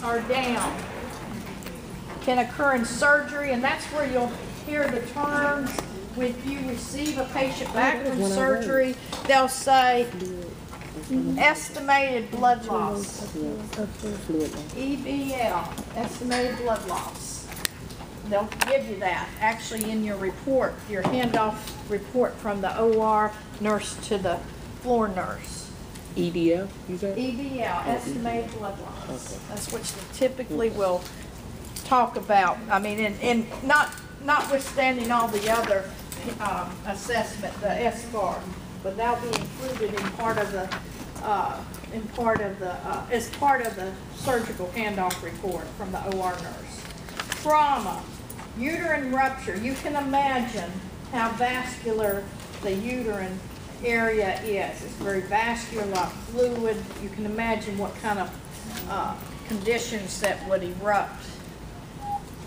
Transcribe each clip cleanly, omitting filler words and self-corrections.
or down. Can occur in surgery, and that's where you'll hear the terms. If you receive a patient back from surgery, they'll say estimated blood loss. EBL, estimated blood loss. They'll give you that actually in your report, your handoff report from the OR nurse to the floor nurse. EDL, you said? EBL, estimated blood loss. That's what they typically will talk about. I mean, and notwithstanding all the other assessment, the SBAR, but that'll be included in part of the as part of the surgical handoff report from the OR nurse. Trauma, uterine rupture. You can imagine how vascular the uterine area is. It's very vascular, a lot of fluid. You can imagine what kind of conditions that would erupt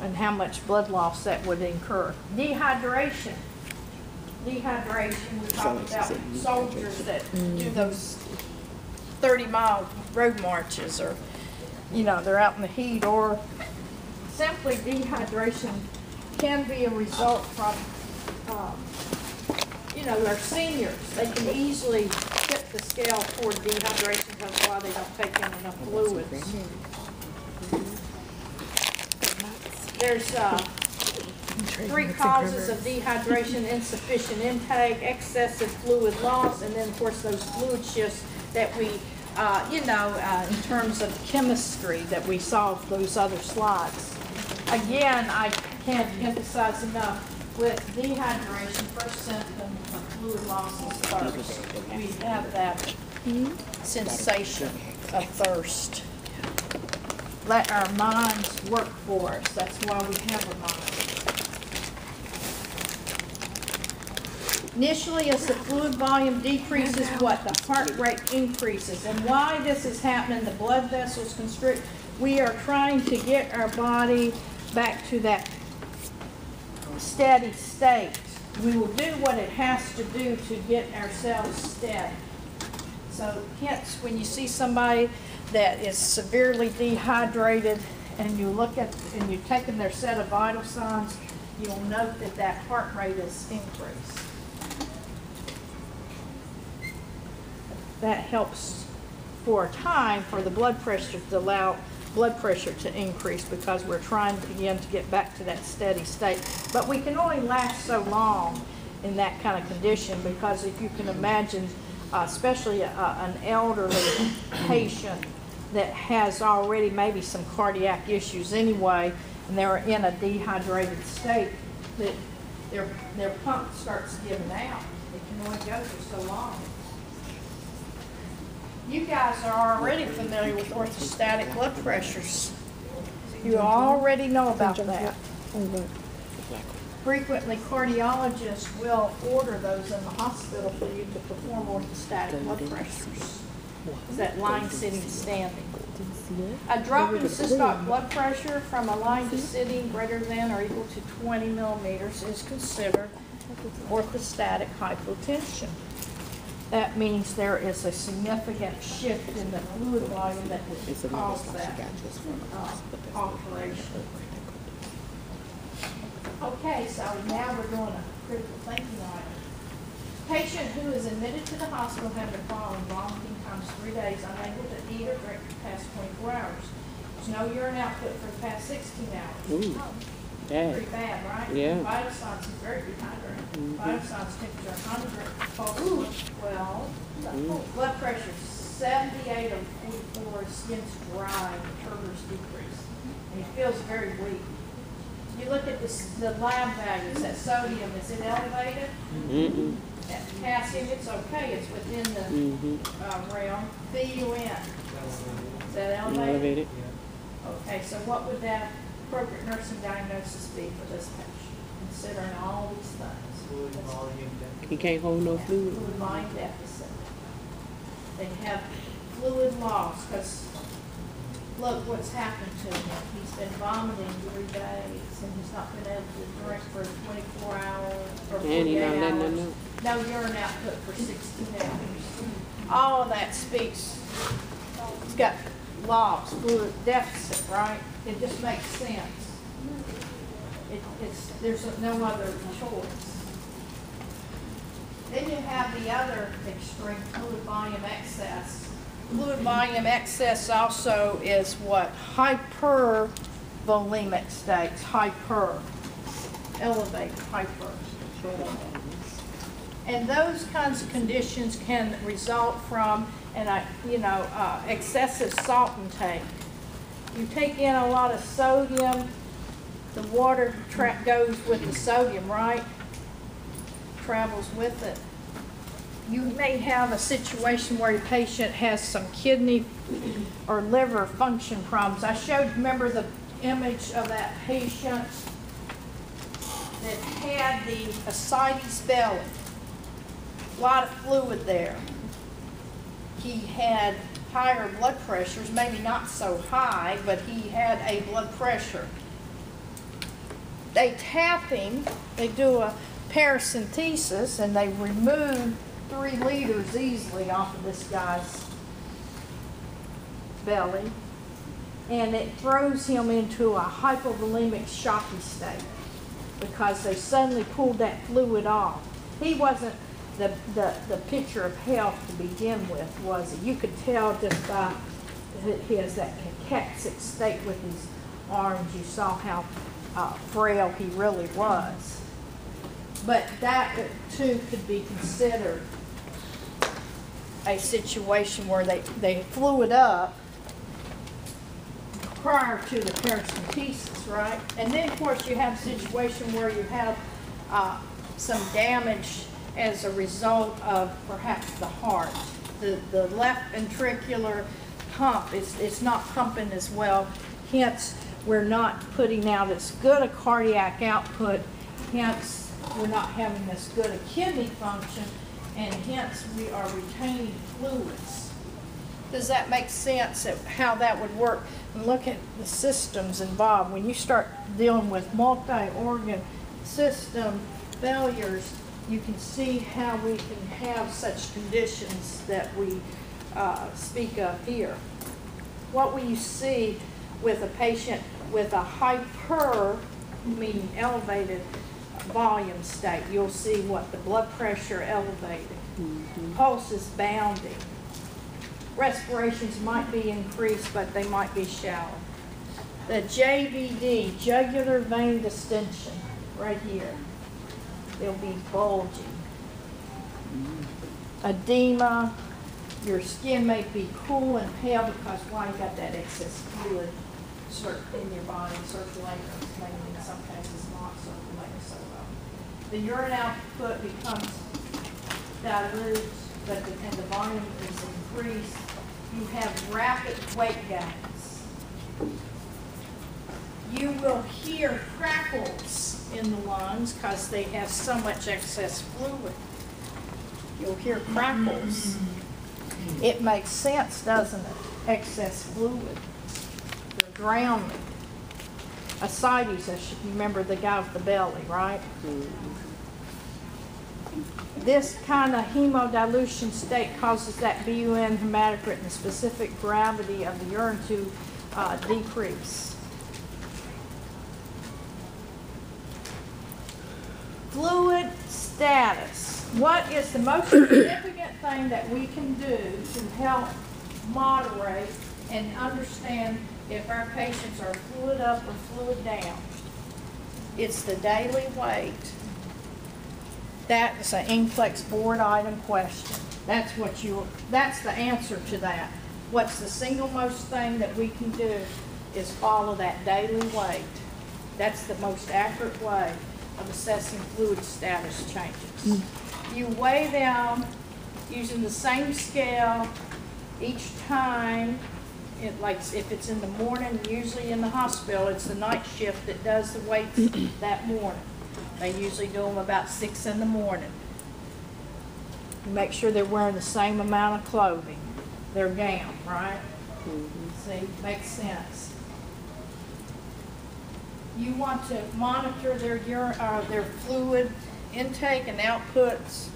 and how much blood loss that would incur. Dehydration. Dehydration, we talk about soldiers that do those 30-mile road marches, or, you know, they're out in the heat, or simply dehydration can be a result from, you know, they're seniors. They can easily tip the scale toward dehydration because why they don't take in enough fluids. There's 3 causes of dehydration: insufficient intake, excessive fluid loss, and then of course those fluid shifts that we, in terms of chemistry that we saw those other slides. Again, I can't emphasize enough, with dehydration, first symptom of fluid loss is thirst. We have that sensation of thirst. Let our minds work for us. That's why we have a mind. Initially, as the fluid volume decreases, what? The heart rate increases. And why this is happening, the blood vessels constrict. We are trying to get our body back to that steady state. We will do what it has to do to get ourselves steady. So hence, when you see somebody that is severely dehydrated and you look at, and you're taking their set of vital signs, you'll note that that heart rate is increased. That helps for a time for the blood pressure to allow blood pressure to increase, because we're trying again to get back to that steady state. But we can only last so long in that kind of condition, because if you can imagine, especially an elderly patient that has already maybe some cardiac issues anyway, and they're in a dehydrated state, that their pump starts giving out. It can only go for so long. You guys are already familiar with orthostatic blood pressures. You already know about that. Frequently, cardiologists will order those in the hospital for you to perform orthostatic blood pressures. Is that line, sitting, standing? A drop in systolic blood pressure from a lying to sitting greater than or equal to 20 millimeters is considered orthostatic hypotension. That means there is a significant shift in the fluid volume that will cause that alteration. Okay, so now we're doing a critical thinking item. Patient who is admitted to the hospital having the following: vomiting times 3 days, unable to eat or drink for the past 24 hours. There's no urine output for the past 16 hours. Ooh, pretty bad, right? Yeah. Vital signs is very dehydrated. Vital signs temperature 100, pulse 12, blood pressure 78 over 44, skin's dry, and turgors decrease. And he feels very weak. You look at this, the lab values. That sodium, is it elevated? That potassium, it's okay. It's within the realm. BUN, is that elevated? Okay, so what would that appropriate nursing diagnosis be for this patient, considering all these things? Fluid volume deficit. He can't hold no fluid. Fluid volume deficit. They have fluid loss, because look what's happened to him. He's been vomiting 3 days, and he's not been able to drink for 24 hours or 48 hours. No urine output for 16 hours. All of that speaks. He's got loss, fluid deficit, right? It just makes sense. There's no other choice. Then you have the other extreme, fluid volume excess. Fluid volume excess also is what? Hypervolemic states, elevated hyper. And those kinds of conditions can result from excessive salt intake. You take in a lot of sodium, the water goes with the sodium, right? Travels with it. You may have a situation where your patient has some kidney or liver function problems. I showed, remember the image of that patient that had the ascites belly, a lot of fluid there. He had higher blood pressures, maybe not so high, but he had a blood pressure. They tap him, they do a paracentesis, and they remove 3 liters easily off of this guy's belly, and it throws him into a hypovolemic shocky state because they suddenly pulled that fluid off. He wasn't the picture of health to begin with, was it? You could tell just by that cachexic state with his arms, you saw how frail he really was. But that too could be considered a situation where they fluid up prior to the paracentesis, right? And then of course you have a situation where you have some damage as a result of perhaps the heart. The left ventricular pump is not pumping as well, hence we're not putting out as good a cardiac output, hence we're not having as good a kidney function, and hence we are retaining fluids. Does that make sense of how that would work? And look at the systems involved. When you start dealing with multi-organ system failures, you can see how we can have such conditions that we speak of here. What will you see with a patient with a hyper, meaning elevated volume state? You'll see what the blood pressure elevated, pulse is bounding, respirations might be increased, but they might be shallow. The JVD, jugular vein distension, right here, it'll be bulging. Edema, your skin may be cool and pale because why you got that excess fluid in your body circulating, maybe in some cases not circulating so well. The urine output becomes dilute, and the volume is increased. You have rapid weight gains. You will hear crackles in the lungs because they have so much excess fluid. You'll hear crackles. It makes sense, doesn't it? Excess fluid. They're drowning. Ascites, remember the guy with the belly, right? This kind of hemodilution state causes that BUN hematocrit and the specific gravity of the urine to decrease. Fluid status. What is the most significant thing that we can do to help moderate and understand if our patients are fluid up or fluid down? It's the daily weight. That is an NCLEX board item question. That's the answer to that. What's the single most thing that we can do is follow that daily weight. That's the most accurate way of assessing fluid status changes. You weigh them using the same scale each time. Like if it's in the morning, usually in the hospital, it's the night shift that does the weights that morning. They usually do them about 6 in the morning. You make sure they're wearing the same amount of clothing, their gown, right? See, makes sense. You want to monitor their their fluid intake and outputs,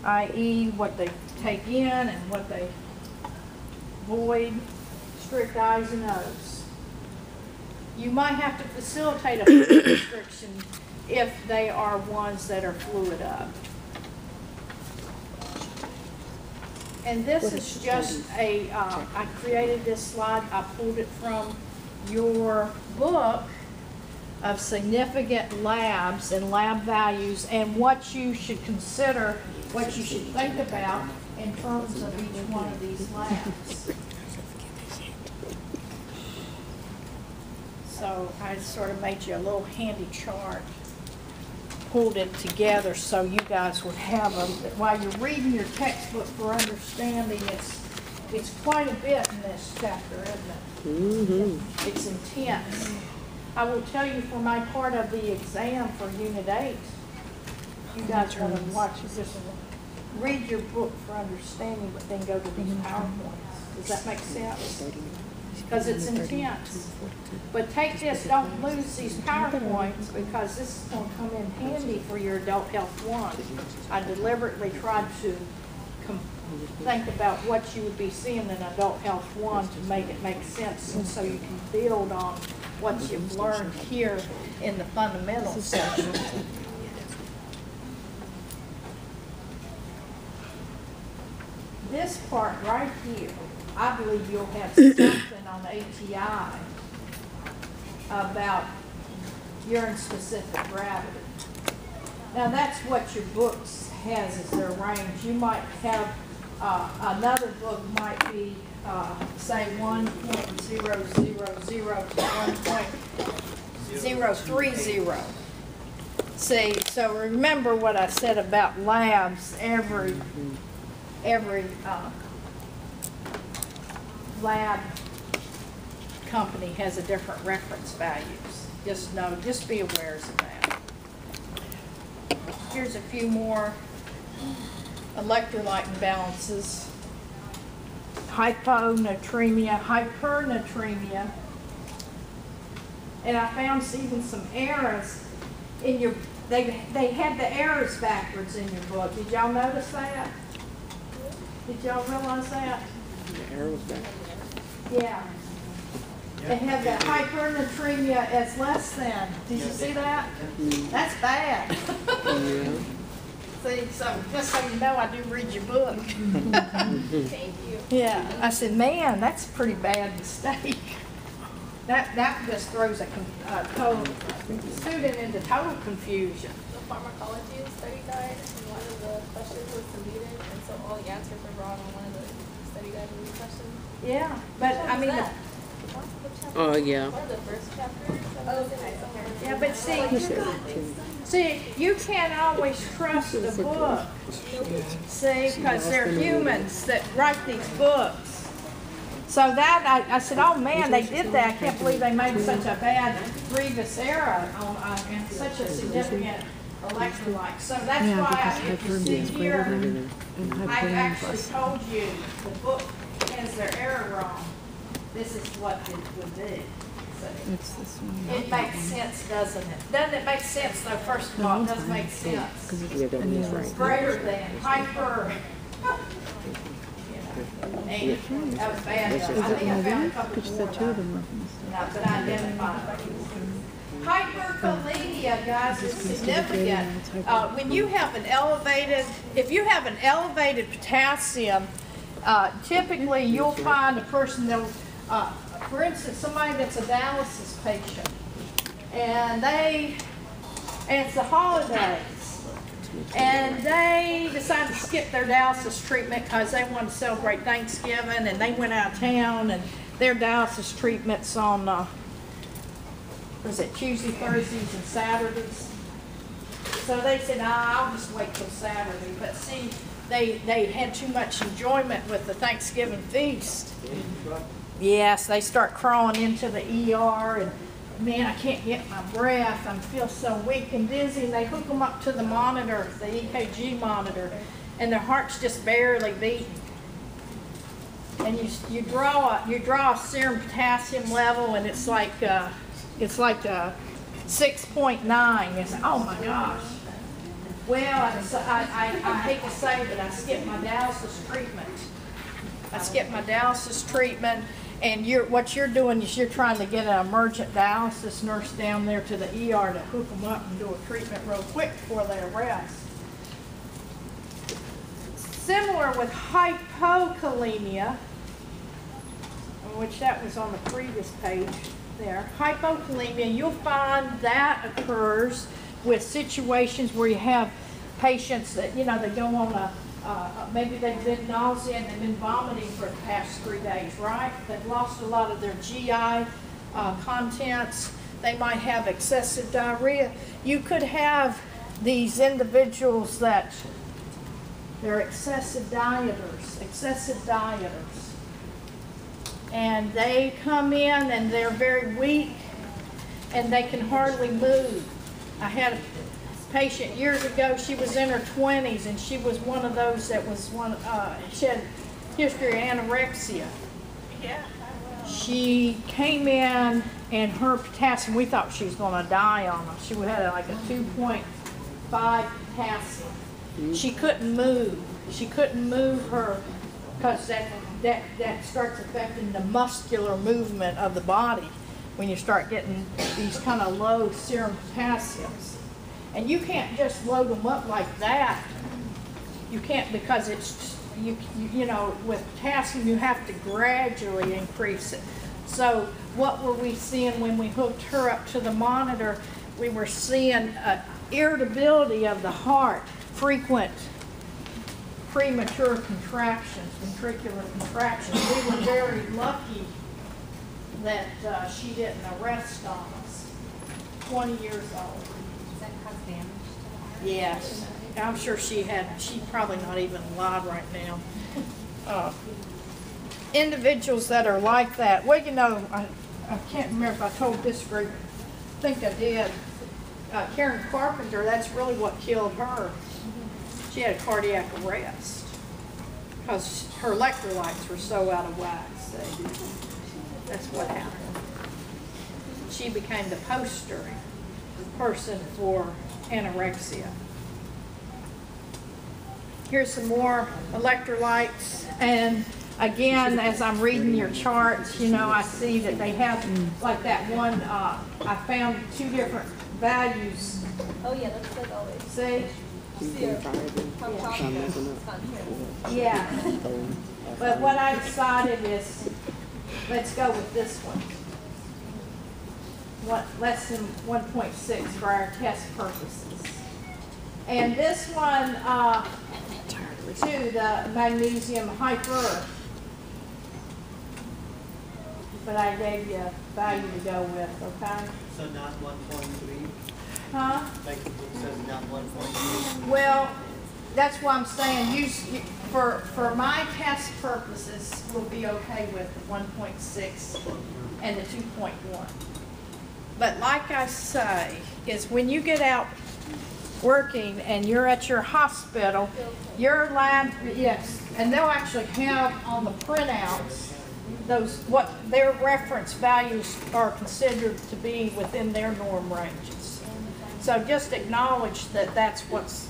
i.e. what they take in and what they avoid strict I's and O's. You might have to facilitate a fluid restriction if they are ones that are fluid up. And this is just a, I created this slide, I pulled it from your book of significant labs and lab values and what you should consider, what you should think about in terms of each one of these labs. So I sort of made you a little handy chart, pulled it together so you guys would have them. While you're reading your textbook for understanding, it's quite a bit in this chapter, isn't it? Mm-hmm. It's intense. I will tell you for my part of the exam for Unit 8, you guys want to watch it, just read your book for understanding, but then go to these PowerPoints. Does that make sense? Because it's intense. But take this, don't lose these PowerPoints, because this is going to come in handy for your Adult Health 1. I deliberately tried to think about what you would be seeing in Adult Health 1 to make it make sense, and so you can build on what you've learned here in the fundamentals section. This part right here, I believe you'll have something on ATI about urine-specific gravity. Now that's what your books has as their range. You might have another book might be say 1.000 to 1.030. See, so remember what I said about labs. Every lab company has a different reference values. Just be aware of that. Here's a few more electrolyte imbalances. Hyponatremia, hypernatremia. And I found even some errors in your, they had the errors backwards in your book. Did y'all notice that? Did y'all realize that? The arrow was back. Yeah. They have the hypernatremia as less than. Did you see that? That's bad. Yeah. See, so just so you know, I do read your book. Thank you. Yeah. I said, man, that's a pretty bad mistake. That just throws a student into total confusion. The pharmacology study guide, and one of the questions was deleted, and so all the answers are wrong on one of the study guide questions. Yeah, but I mean, Oh, yeah. One of the first chapters. yeah, but see, you can't always trust the book. See, because they're humans that write these books. So that, I said, oh man, they did that. I can't believe they made such a bad, grievous error on and such a significant electrolyte. So that's why if you see here, I actually told you the book has their error wrong. This is what it would be. So it makes sense, doesn't it? Doesn't it make sense though? First of all, it does make sense. Yeah, that was right. Greater than, hyper. Hey, that was bad. I think I found a couple more. No, but I identified. Hyperkalemia, guys, is significant. When you have an elevated, if you have an elevated potassium, typically you'll find a person that, for instance, somebody that's a dialysis patient, and it's the holidays. And they decided to skip their dialysis treatment because they wanted to celebrate Thanksgiving, and they went out of town, and their dialysis treatment's on, was it Tuesday, Thursdays, and Saturdays? So they said, I'll just wait till Saturday. But see, they had too much enjoyment with the Thanksgiving feast. Yes, they start crawling into the ER, and man, I can't get my breath. I feel so weak and dizzy. And they hook them up to the monitor, the EKG monitor, and their heart's just barely beating. And you draw a serum potassium level, and it's like 6.9. It's oh my gosh. Well, I hate to say that I skipped my dialysis treatment I skipped my dialysis treatment, and what you're doing is you're trying to get an emergent dialysis nurse down there to the ER to hook them up and do a treatment real quick before they arrest. Similar with hypokalemia, which that was on the previous page there. Hypokalemia, you'll find that occurs with situations where you have patients that, they go on maybe they've been nausea and they've been vomiting for the past 3 days, right? They've lost a lot of their GI contents. They might have excessive diarrhea. You could have these individuals that they're excessive dieters. And they come in and they're very weak and they can hardly move. I had a patient years ago, she was in her 20s and she was one of those that was she had history of anorexia. Yeah. She came in and her potassium, we thought she was going to die on us. She had like a 2.5 potassium. She couldn't move. She couldn't move her, because that starts affecting the muscular movement of the body when you start getting these kind of low serum potassiums. And you can't just load them up like that. You can't, because it's, with potassium you have to gradually increase it. So what were we seeing when we hooked her up to the monitor? We were seeing irritability of the heart, frequent premature contractions, ventricular contractions. We were very lucky that she didn't arrest on us. 20 years old. Does that cause damage to the heart? Yes. I'm sure she's probably not even alive right now. Individuals that are like that, well, I can't remember if I told this group, I think I did. Karen Carpenter, that's really what killed her. She had a cardiac arrest because her electrolytes were so out of whack. See? That's what happened. She became the poster person for anorexia. Here's some more electrolytes, and again, as I'm reading your charts, I see that they have, like that one, I found 2 different values. Oh yeah, that's like always. See? Yeah. But what I decided is, let's go with this one. Less than 1.6 for our test purposes. And this one, too, the magnesium hyper. But I gave you a value to go with, okay? So not 1.3? Huh? Like it says not 1.3? Well, that's what I'm saying. For my test purposes, we'll be okay with the 1.6 and the 2.1. But like I say, is when you get out working and you're at your hospital, your lab, yes, and they'll actually have on the printouts what their reference values are considered to be within their norm ranges. So just acknowledge that that's what's,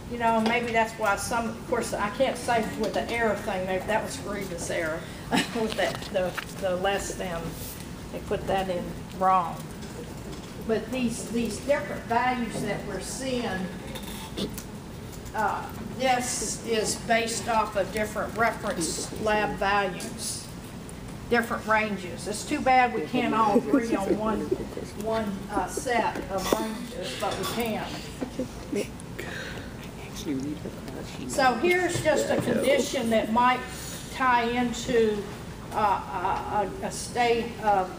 maybe that's why of course, I can't say with the error thing, maybe that was grievous error with the less than, they put that in wrong. But these different values that we're seeing, this is based off of different reference lab values, different ranges. It's too bad we can't all agree on one set of ranges, but we can. So here's just a condition that might tie into a state of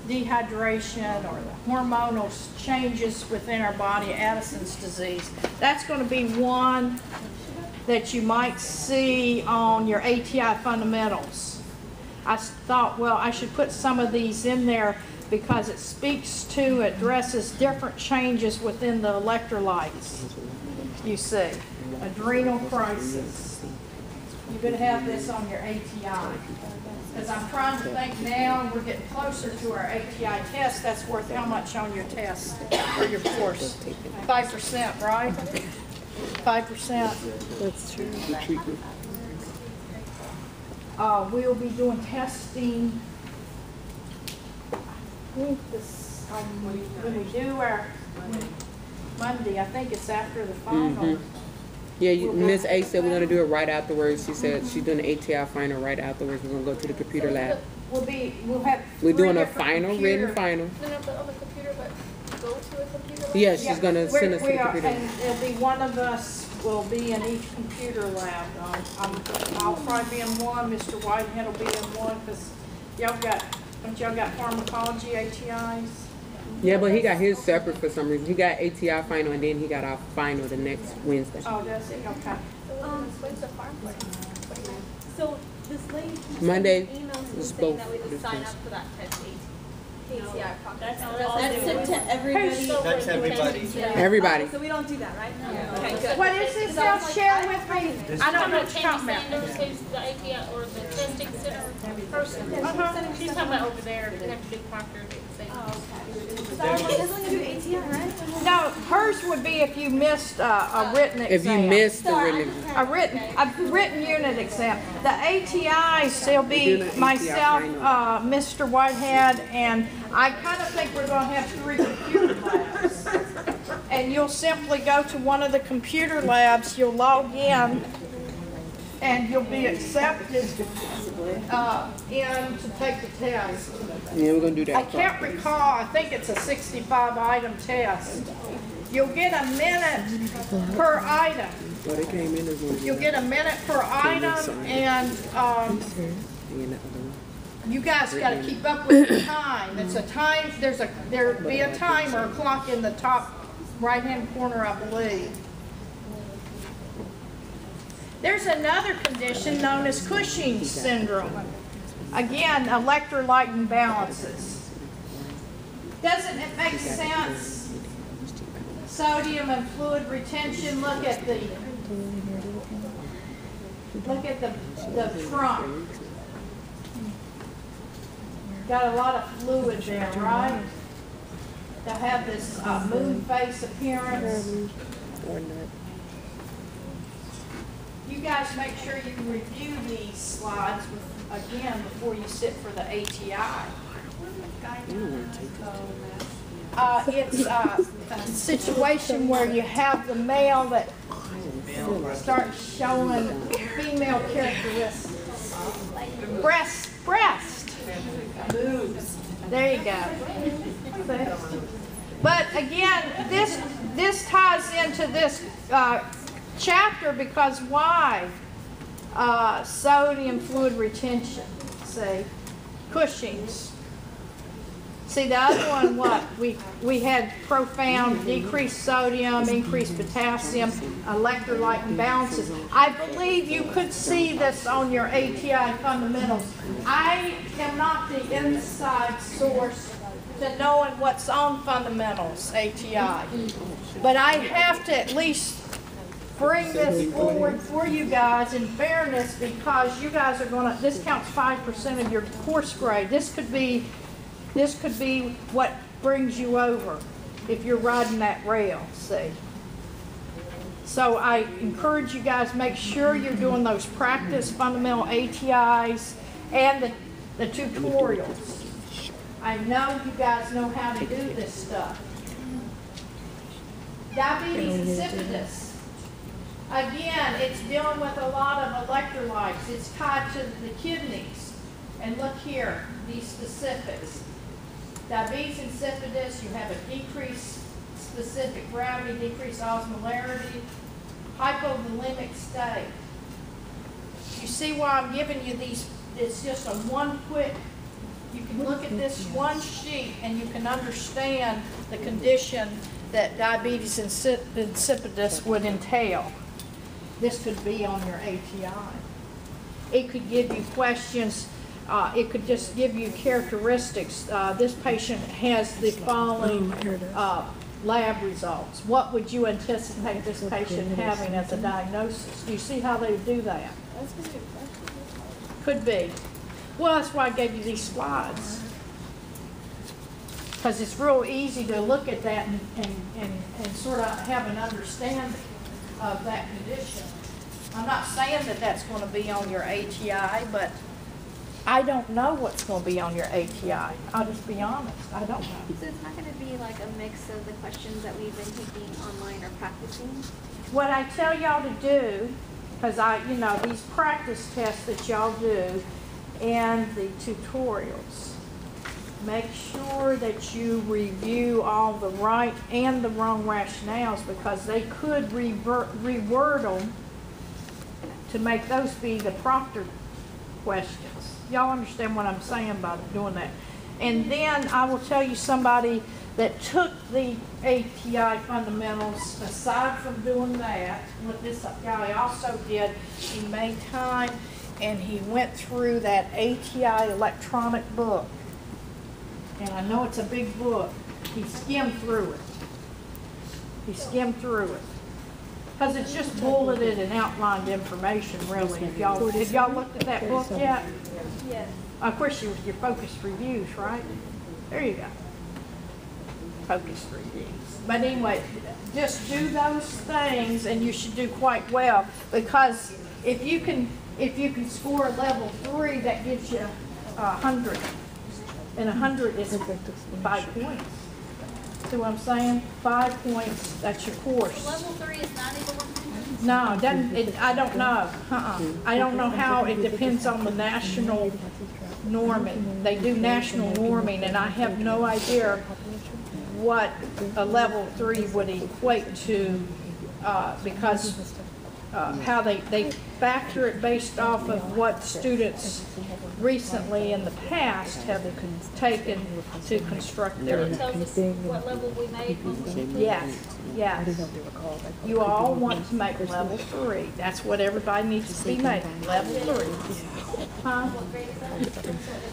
dehydration or the hormonal changes within our body, Addison's disease. That's going to be one that you might see on your ATI fundamentals. I thought, well, I should put some of these in there because it speaks to, addresses different changes within the electrolytes. You see, adrenal crisis. You're going to have this on your ATI. Because I'm trying to think now, and we're getting closer to our ATI test. That's worth how much on your test or your course? 5%, right? 5%. That's true. The treatment. We'll be doing testing. I think this, when we do our Monday, I think it's after the final. Yeah, Miss A said we're gonna do it right afterwards. She said she's doing the ATI final right afterwards. We're gonna go to the computer lab. We'll have We're three doing a different final, computer- written final. No, but on the computer, but go to a computer lab? Yeah, she's gonna send us to We the are, computer. and it'll be one of us will be in each computer lab. I'll probably be in one, Mr. Whitehead will be in one, because don't y'all got pharmacology ATIs? Yeah, but he got his separate for some reason. He got ATI final and then he got our final the next Wednesday. Oh, does he? Okay. When's the farm play? So this lady keeps Monday sending emails is saying both that we would this sign Wednesday. up for that test KCI project. That's sent to everybody. That's everybody. Everybody. So we don't do that, right? Okay, good. What is this? Y'all share with me. I don't know what you're talking about. Sanders, who's the ATI or the testing center person. She's talking about over there, they have to do Proctor. So that's only do ATI, right? No, hers would be if you missed a written exam. If you missed the written, A written unit exam. The ATIs, there'll be We're doing an myself, ATI Mr. Whitehead, and I kind of think we're gonna have 3 computer labs. And you'll simply go to one of the computer labs, you'll log in, and you'll be accepted in to take the test. yeah, we're gonna do that. I can't recall, I think it's a 65 item test. You'll get a minute per item. Well, they came in as one. You'll get a minute per item, and And the other one. you guys gotta keep up with the time. It's a time, there'll be a timer, a clock in the top right-hand corner, I believe. There's another condition known as Cushing's syndrome. Again, electrolyte imbalances. Doesn't it make sense? Sodium and fluid retention, look at the front. Got a lot of fluid there, right? They'll have this moon face appearance. Or not. You guys make sure you review these slides again before you sit for the ATI. It's a situation where you have the male that starts showing female characteristics. Breast. Boobs. There you go. But again, this ties into this chapter because why? Sodium fluid retention. See, Cushing's. See the other one, what? We had profound decreased sodium, increased potassium, electrolyte imbalances. I believe you could see this on your ATI fundamentals. I am not the inside source to knowing what's on fundamentals ATI, but I have to at least bring this forward for you guys in fairness because you guys are gonna, this counts 5% of your course grade. This could be what brings you over if you're riding that rail, see. So I encourage you guys, make sure you're doing those practice fundamental ATIs and the tutorials. I know you guys know how to do this stuff. Diabetes insipidus. Again, it's dealing with a lot of electrolytes. It's tied to the kidneys. And look here, these specifics. Diabetes insipidus, you have a decreased specific gravity, decreased osmolarity, hypovolemic state. You see why I'm giving you these, it's just a one quick, you can look at this one sheet and you can understand the condition that diabetes insipidus would entail. This could be on your ATI. It could give you questions. It could just give you characteristics. This patient has the following lab results. What would you anticipate this patient having as a diagnosis? Do you see how they do that? Could be. Well, that's why I gave you these slides. Because it's real easy to look at that and sort of have an understanding. of that condition. I'm not saying that that's going to be on your ATI, but I don't know what's going to be on your ATI. I'll just be honest, I don't know. So it's not gonna be like a mix of the questions that we've been taking online or practicing? What I tell y'all to do, because these practice tests that y'all do and the tutorials, make sure that you review all the right and the wrong rationales, because they could reword them to make those be the proctored questions. Y'all understand what I'm saying by doing that? And then I will tell you somebody that took the ATI fundamentals, aside from doing that, what this guy also did, he made time and he went through that ATI electronic book. And I know it's a big book. He skimmed through it. He skimmed through it. Because it's just bulleted and outlined information, really. Have y'all looked at that book yet? Yes. Of course, your focused reviews, right? There you go. Focused reviews. But anyway, just do those things and you should do quite well, because if you can score a level 3, that gives you 100. And 100 is 5 points. See what I'm saying? 5 points, that's your course. Level 3 is not equal to 100? No, I don't know. I don't know how. It depends on the national norming. They do national norming, and I have no idea what a level 3 would equate to, because how they factor it based off of what students recently in the past have taken to construct their. It tells us what level we made when we. Yes, yes. You all want to make level 3. That's what everybody needs to be making, level 3. Huh? What grade is that?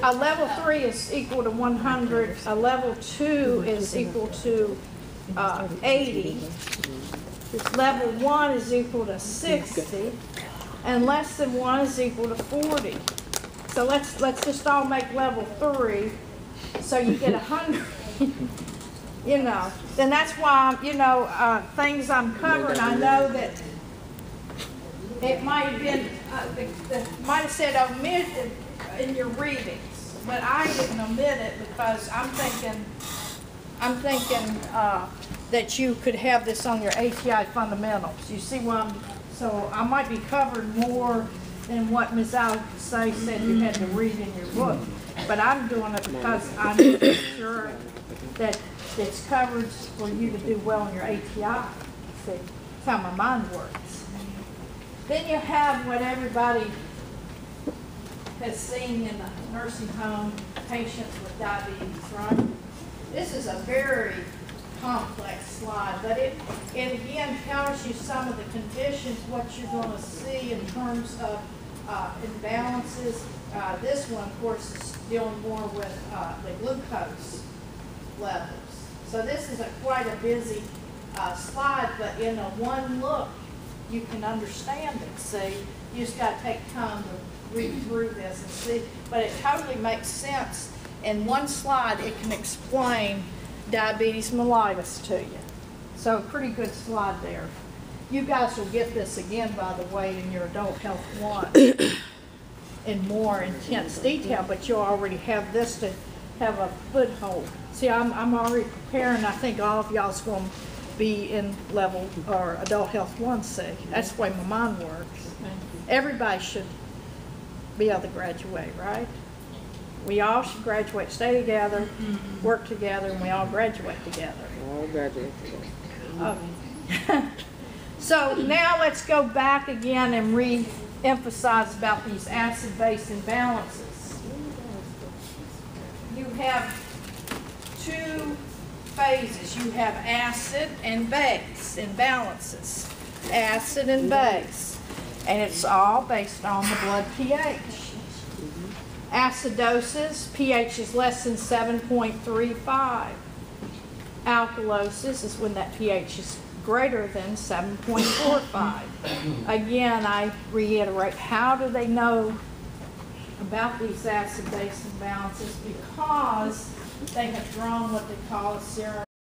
A level 3 is equal to 100. A level 2 is equal to 80. Level 1 is equal to 60. And less than 1 is equal to 40. So let's just all make level 3, so you get 100. Then that's why, things I'm covering, I know that it might have been, might have said omitted in your readings, but I didn't omit it because I'm thinking that you could have this on your ATI fundamentals. You see what so I might be covering more than what Ms. Alsay said you had to read in your book. But I'm doing it because I'm sure that it's covered for you to do well in your ATI. See, that's how my mind works. Then you have what everybody has seen in the nursing home, patients with diabetes, right? This is a very complex slide, but it again tells you some of the conditions, what you're going to see in terms of imbalances. This one, of course, is dealing more with the glucose levels. So this is quite a busy slide, but in a one look, you can understand it. See, you just got to take time to read through this and see, but it totally makes sense. In one slide, it can explain diabetes mellitus to you. So a pretty good slide there. You guys will get this again, by the way, in your Adult Health 1 in more intense detail, but you'll already have this to have a foothold. See, I'm already preparing. I think all of y'all's going to be in level or Adult Health 1C. That's the way my mind works. Everybody should be able to graduate, right? We all should graduate, stay together, work together, and we all graduate together. All graduate together. Okay. So now let's go back again and re-emphasize about these acid-base imbalances. You have two phases. You have acid and base imbalances. Acid and base. And it's all based on the blood pH. Acidosis, pH is less than 7.35. Alkalosis is when that pH is greater than 7.45. Again, I reiterate, how do they know about these acid-base imbalances? Because they have drawn what they call a serum